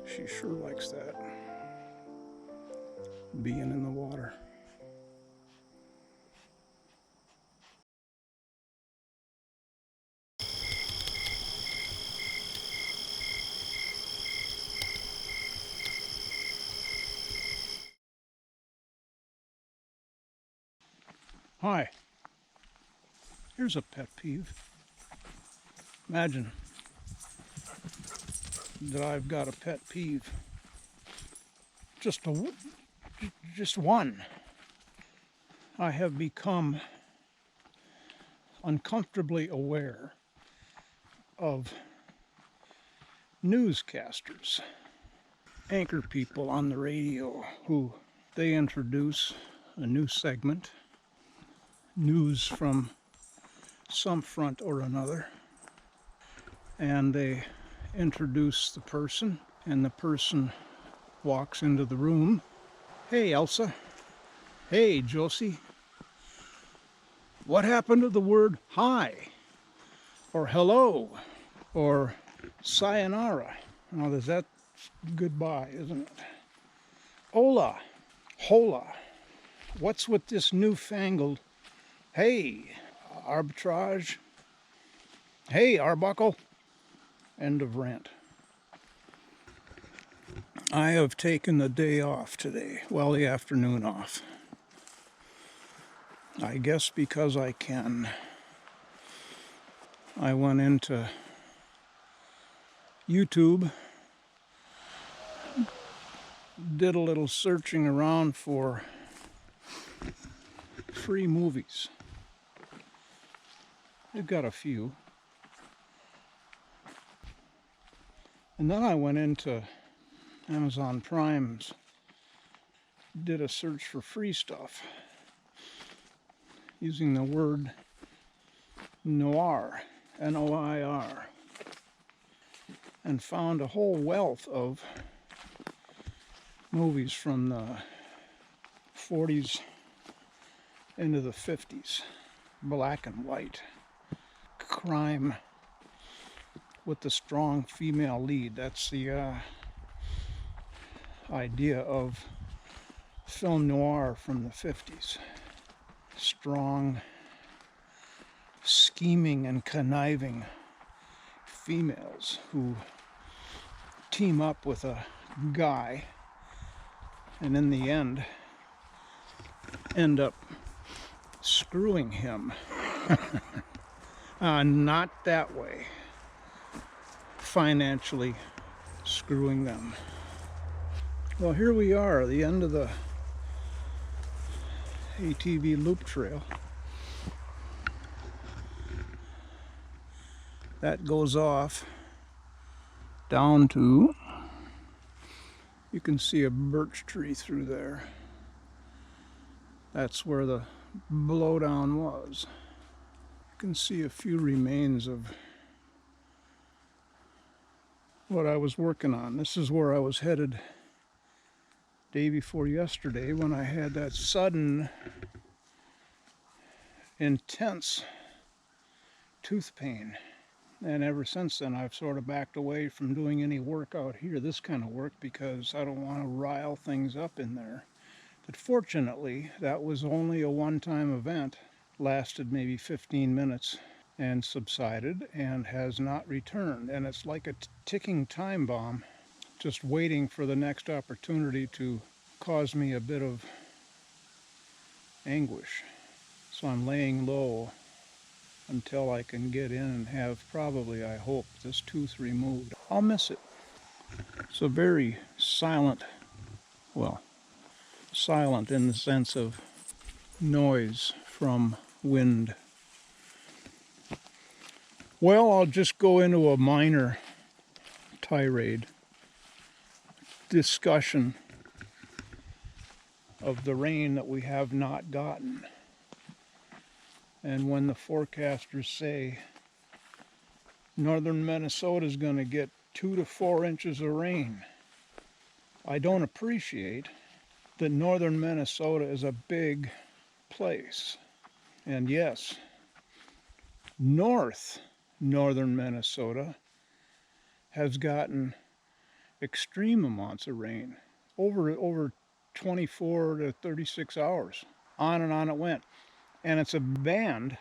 She sure likes that, being in the water. Hi, here's a pet peeve. Imagine that I've got a pet peeve. Just one. I have become uncomfortably aware of newscasters, anchor people on the radio who they introduce a new segment, news from some front or another, and they introduce the person, and the person walks into the room. Hey, Elsa. Hey, Josie. What happened to the word hi? Or hello? Or sayonara? Now, is that goodbye, isn't it? Hola. Hola. What's with this newfangled, hey, arbitrage? Hey, Arbuckle. End of rant. I have taken the day off today. Well, the afternoon off. I guess because I can. I went into YouTube, did a little searching around for free movies. They've got a few. And then I went into Amazon Prime's, did a search for free stuff using the word noir, N-O-I-R, and found a whole wealth of movies from the 40s into the 50s, black and white, crime with the strong female lead. That's the idea of film noir from the 50s. Strong, scheming and conniving females who team up with a guy and in the end up screwing him. Not that way. Financially screwing them. Well, here we are, the end of the ATV loop trail. That goes off down to, you can see a birch tree through there. That's where the blowdown was. You can see a few remains of what I was working on. This is where I was headed day before yesterday when I had that sudden, intense tooth pain. And ever since then, I've sort of backed away from doing any work out here, this kind of work, because I don't want to rile things up in there. But fortunately, that was only a one-time event, lasted maybe 15 minutes and subsided and has not returned. And it's like a ticking time bomb, just waiting for the next opportunity to cause me a bit of anguish. So I'm laying low until I can get in and have probably, I hope, this tooth removed. I'll miss it. It's a very silent, well, silent in the sense of noise from wind. Well, I'll just go into a minor tirade, discussion of the rain that we have not gotten. And when the forecasters say northern Minnesota is going to get 2 to 4 inches of rain, I don't appreciate that northern Minnesota is a big place. And yes, northern Minnesota has gotten extreme amounts of rain, over 24 to 36 hours. On and on it went. And it's a band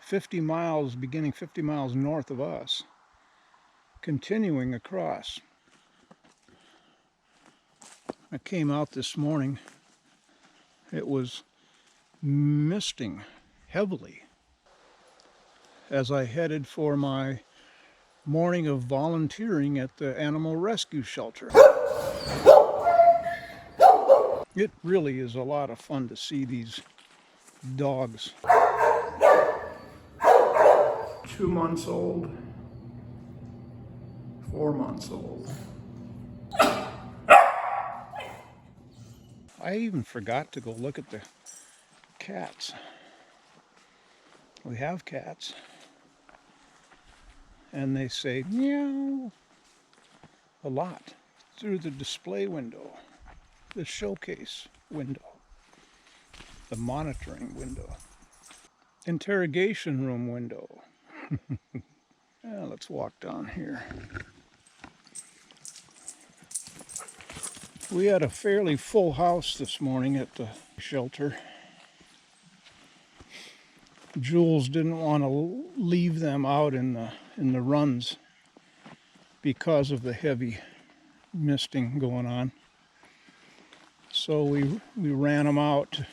50 miles, beginning 50 miles north of us, continuing across. I came out this morning. It was misting heavily as I headed for my morning of volunteering at the animal rescue shelter. It really is a lot of fun to see these dogs. 2 months old, 4 months old. I even forgot to go look at the cats. We have cats, and they say meow a lot through the display window, the showcase window, the monitoring window, interrogation room window. Let's walk down here. We had a fairly full house this morning at the shelter. Jules didn't want to leave them out in the runs because of the heavy misting going on. So we ran them out to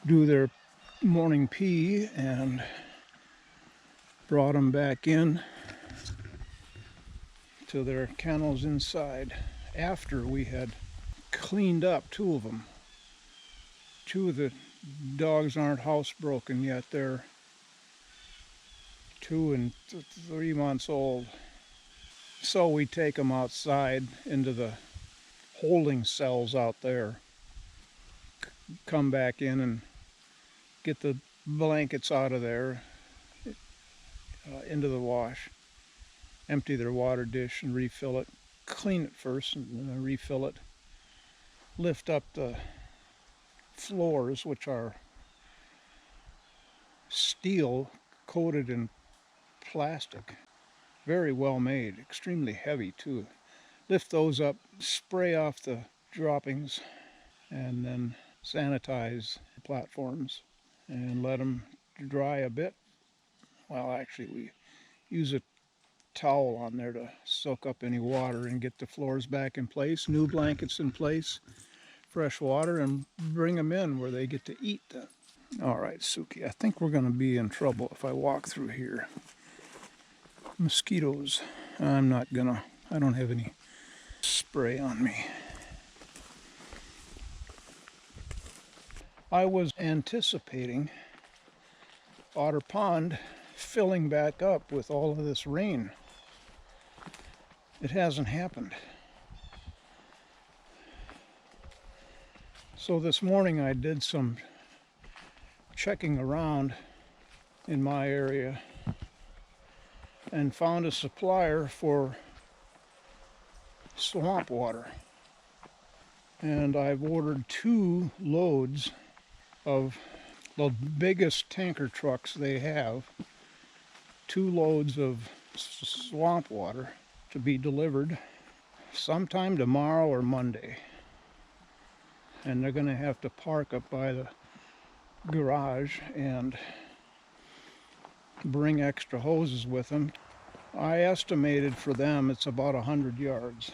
do their morning pee and brought them back in to their kennels inside after we had cleaned up 2 of them. 2 of the dogs aren't housebroken yet. They're 2 and 3 months old. So we take them outside into the holding cells out there, come back in and get the blankets out of there, into the wash, empty their water dish and refill it, clean it first and then refill it, lift up the floors, which are steel coated in plastic, very well made, extremely heavy too. Lift those up, spray off the droppings, and then sanitize the platforms and let them dry a bit. Well, actually, we use a towel on there to soak up any water and get the floors back in place, new blankets in place, fresh water, and bring them in where they get to eat then. All right, Suki, I think we're going to be in trouble if I walk through here. Mosquitoes. I don't have any spray on me. I was anticipating Otter Pond filling back up with all of this rain. It hasn't happened. So this morning I did some checking around in my area and found a supplier for swamp water. And I've ordered 2 loads of the biggest tanker trucks they have, 2 loads of swamp water to be delivered sometime tomorrow or Monday. And they're going to have to park up by the garage and bring extra hoses with them. I estimated for them it's about 100 yards.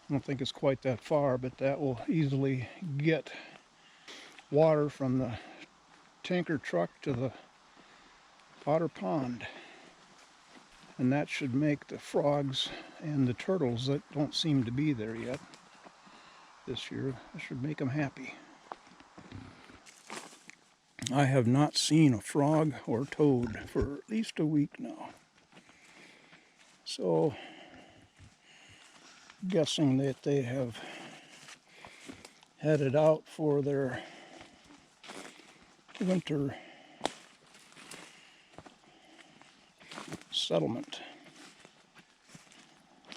I don't think it's quite that far, but that will easily get water from the tanker truck to the Otter Pond. And that should make the frogs and the turtles that don't seem to be there yet this year, that should make them happy. I have not seen a frog or toad for at least a week now. So, guessing that they have headed out for their winter settlement.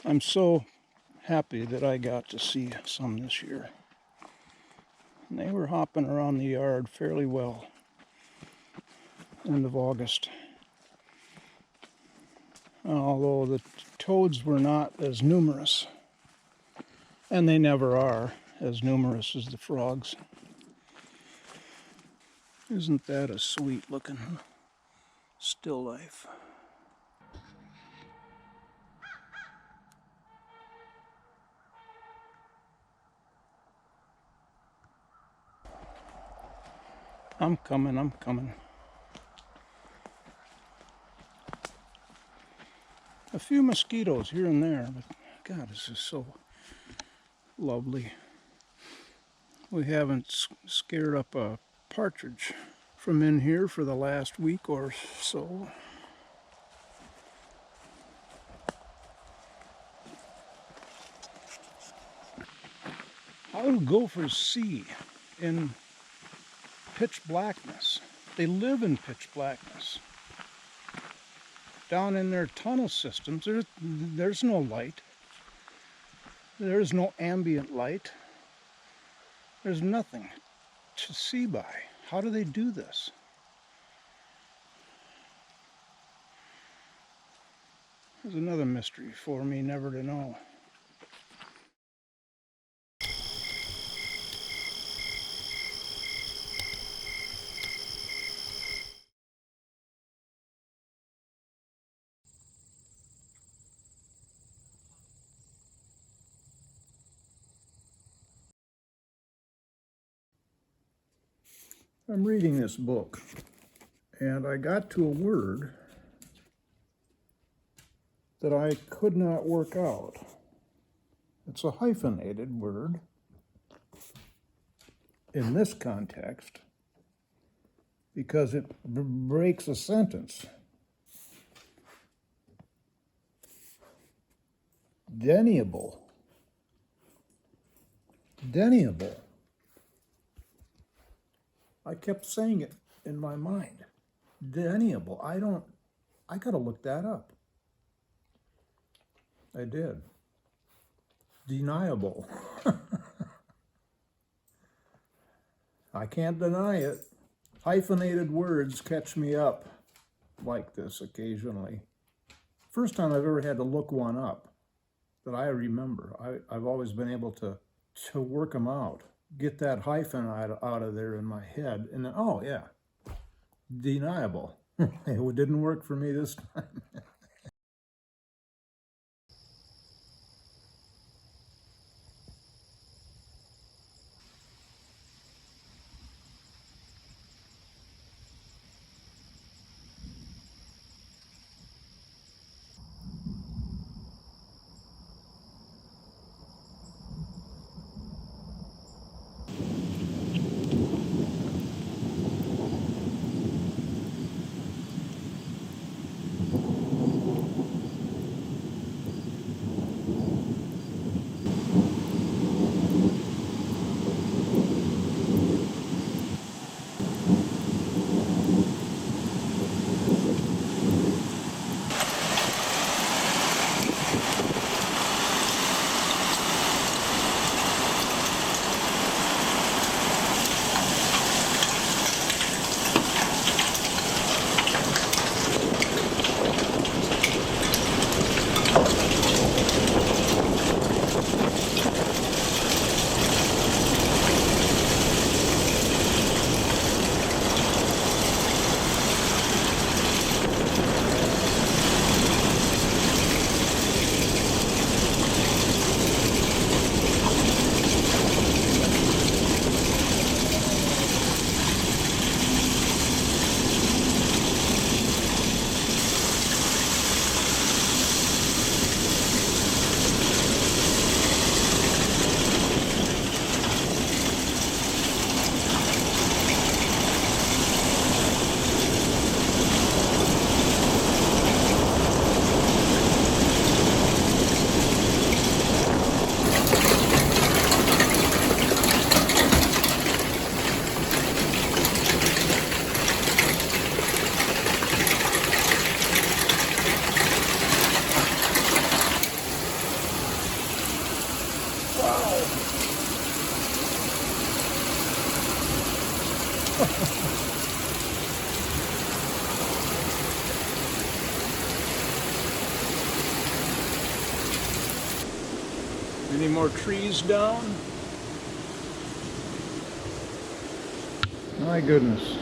I'm so happy that I got to see some this year. And they were hopping around the yard fairly well. End of August. although the toads were not as numerous, and they never are as numerous as the frogs. Isn't that a sweet looking still life? I'm coming. A few mosquitoes here and there, but God, this is so lovely. We haven't scared up a partridge from in here for the last week or so. How do gophers see in pitch blackness? They live in pitch blackness. Down in their tunnel systems, there's no light. There's no ambient light. There's nothing to see by. How do they do this? There's another mystery for me never to know. I'm reading this book, and I got to a word that I could not work out. It's a hyphenated word in this context because it breaks a sentence. Deniable. I kept saying it in my mind. Deniable. I gotta look that up. I did. Deniable. I can't deny it. Hyphenated words catch me up like this occasionally. First time I've ever had to look one up that I remember. I've always been able to work them out. Get that hyphen out of there in my head, and then, oh yeah, deniable. It didn't work for me this time. Any more trees down? My goodness.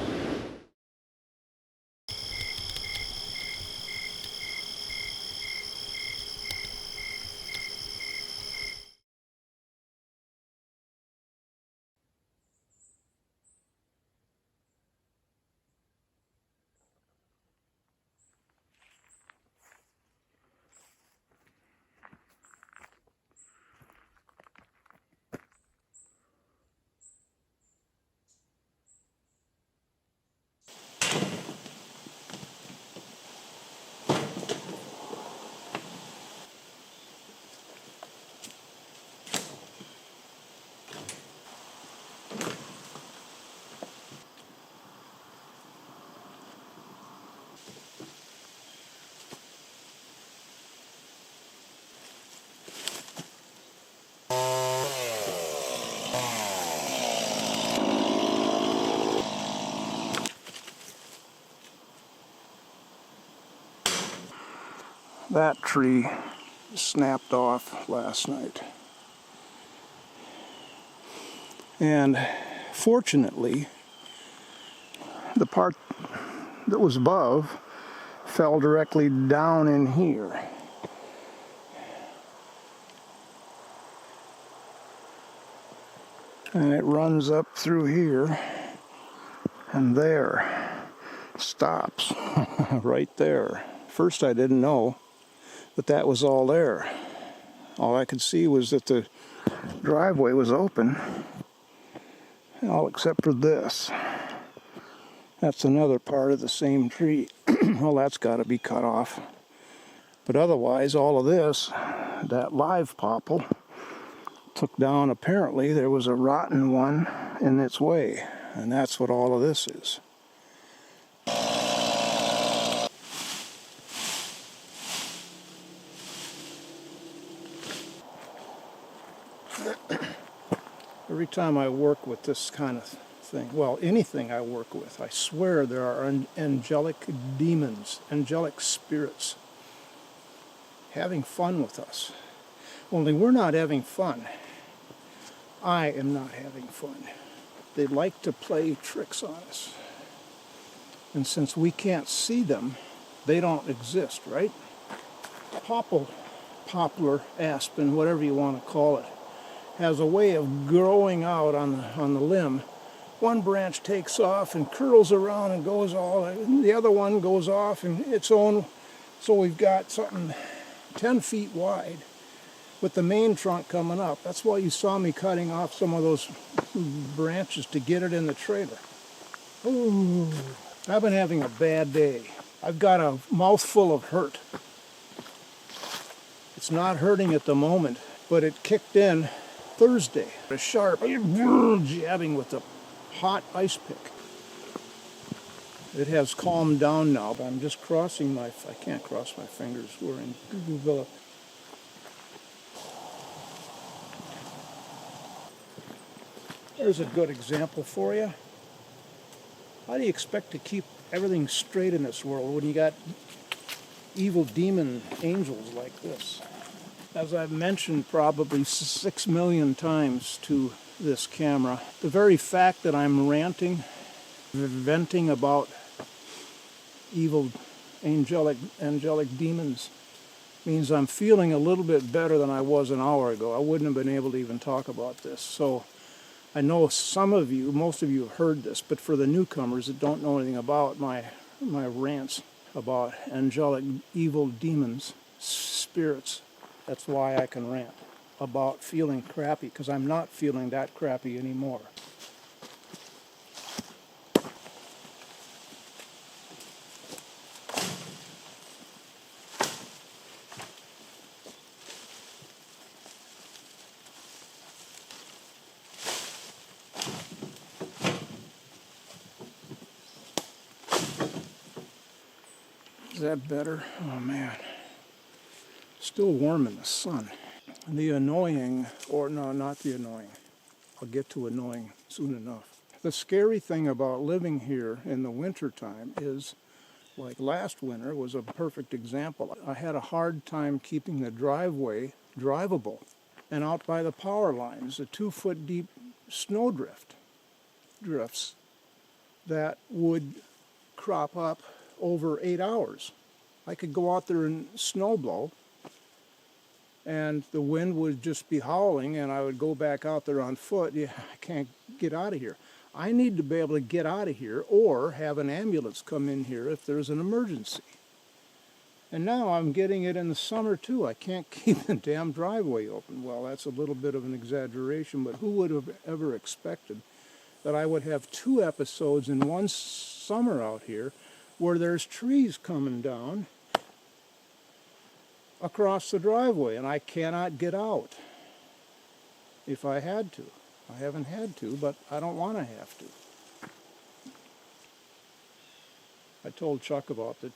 That tree snapped off last night. And fortunately, the part that was above fell directly down in here. And it runs up through here and there. Stops right there. First I didn't know, but that was all there. All I could see was that the driveway was open, all except for this. That's another part of the same tree. Well, that's got to be cut off. But otherwise, all of this, that live popple, took down, apparently there was a rotten one in its way. And that's what all of this is. Every time I work with this kind of thing, well, anything I work with, I swear there are angelic demons, angelic spirits having fun with us. Only we're not having fun. I am not having fun. They like to play tricks on us. And since we can't see them, they don't exist, right? Poplar, aspen, whatever you want to call it, has a way of growing out on the limb. One branch takes off and curls around and goes all, and the other one goes off in its own, so we've got something 10 feet wide with the main trunk coming up. That's why you saw me cutting off some of those branches to get it in the trailer. Ooh, I've been having a bad day. I've got a mouthful of hurt. It's not hurting at the moment, but it kicked in Thursday. A sharp jabbing with a hot ice pick. It has calmed down now, but I'm just crossing I can't cross my fingers. We're in Googleville. There's a good example for you. How do you expect to keep everything straight in this world when you got evil demon angels like this? As I've mentioned probably 6 million times to this camera, the very fact that I'm ranting, venting about evil angelic demons means I'm feeling a little bit better than I was an hour ago. I wouldn't have been able to even talk about this. So I know some of you, most of you have heard this, but for the newcomers that don't know anything about my rants about angelic evil demons, spirits, that's why I can rant about feeling crappy, because I'm not feeling that crappy anymore. Is that better? Oh man. Still warm in the sun. The annoying, or no, not the annoying. I'll get to annoying soon enough. The scary thing about living here in the wintertime is, like last winter was a perfect example. I had a hard time keeping the driveway drivable. and out by the power lines, the 2-foot deep snow drifts that would crop up over 8 hours. I could go out there and snow blow, and the wind would just be howling, and I would go back out there on foot. Yeah, I can't get out of here. I need to be able to get out of here or have an ambulance come in here if there's an emergency. And now I'm getting it in the summer too. I can't keep the damn driveway open. Well, that's a little bit of an exaggeration, but who would have ever expected that I would have 2 episodes in one summer out here where there's trees coming down across the driveway and I cannot get out if I had to. I haven't had to, but I don't want to have to. I told Chuck about the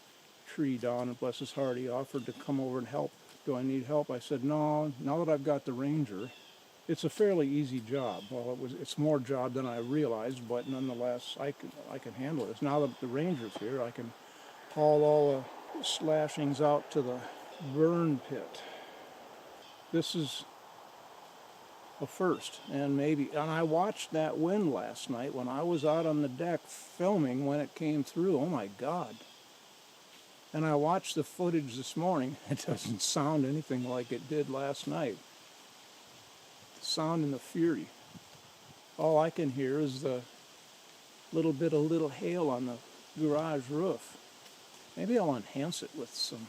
tree down, and bless his heart, he offered to come over and help. Do I need help? I said, no, now that I've got the Ranger, it's a fairly easy job. Well, it's more job than I realized, but nonetheless, I can handle this. Now that the Ranger's here, I can haul all the slashings out to the burn pit. This is a first, and I watched that wind last night when I was out on the deck filming when it came through. Oh my God. And I watched the footage this morning. It doesn't sound anything like it did last night. The sound and the fury. All I can hear is the little hail on the garage roof. Maybe I'll enhance it with some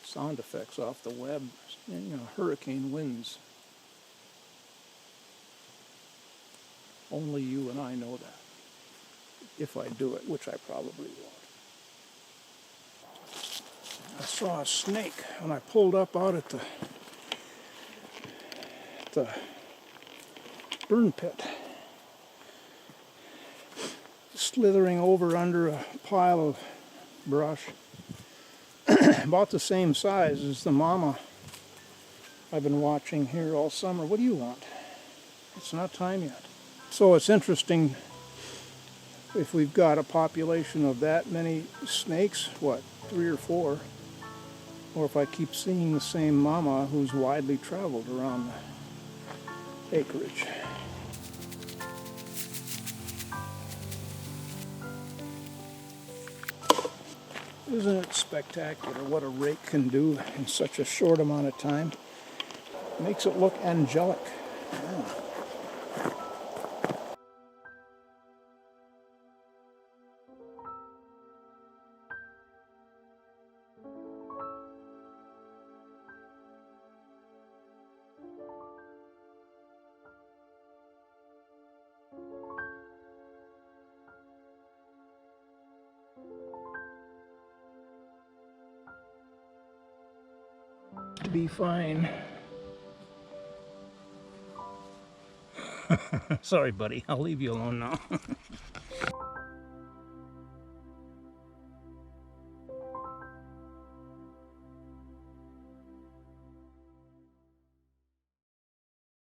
sound effects off the web. You know, hurricane winds. Only you and I know that. If I do it, which I probably won't. I saw a snake when I pulled up out at the burn pit, slithering over under a pile of brush, about the same size as the mama I've been watching here all summer. What do you want? It's not time yet. So it's interesting if we've got a population of that many snakes, 3 or 4, or if I keep seeing the same mama who's widely traveled around the acreage. Isn't it spectacular what a rake can do in such a short amount of time? It makes it look angelic. Yeah. Be fine. Sorry, buddy. I'll leave you alone now.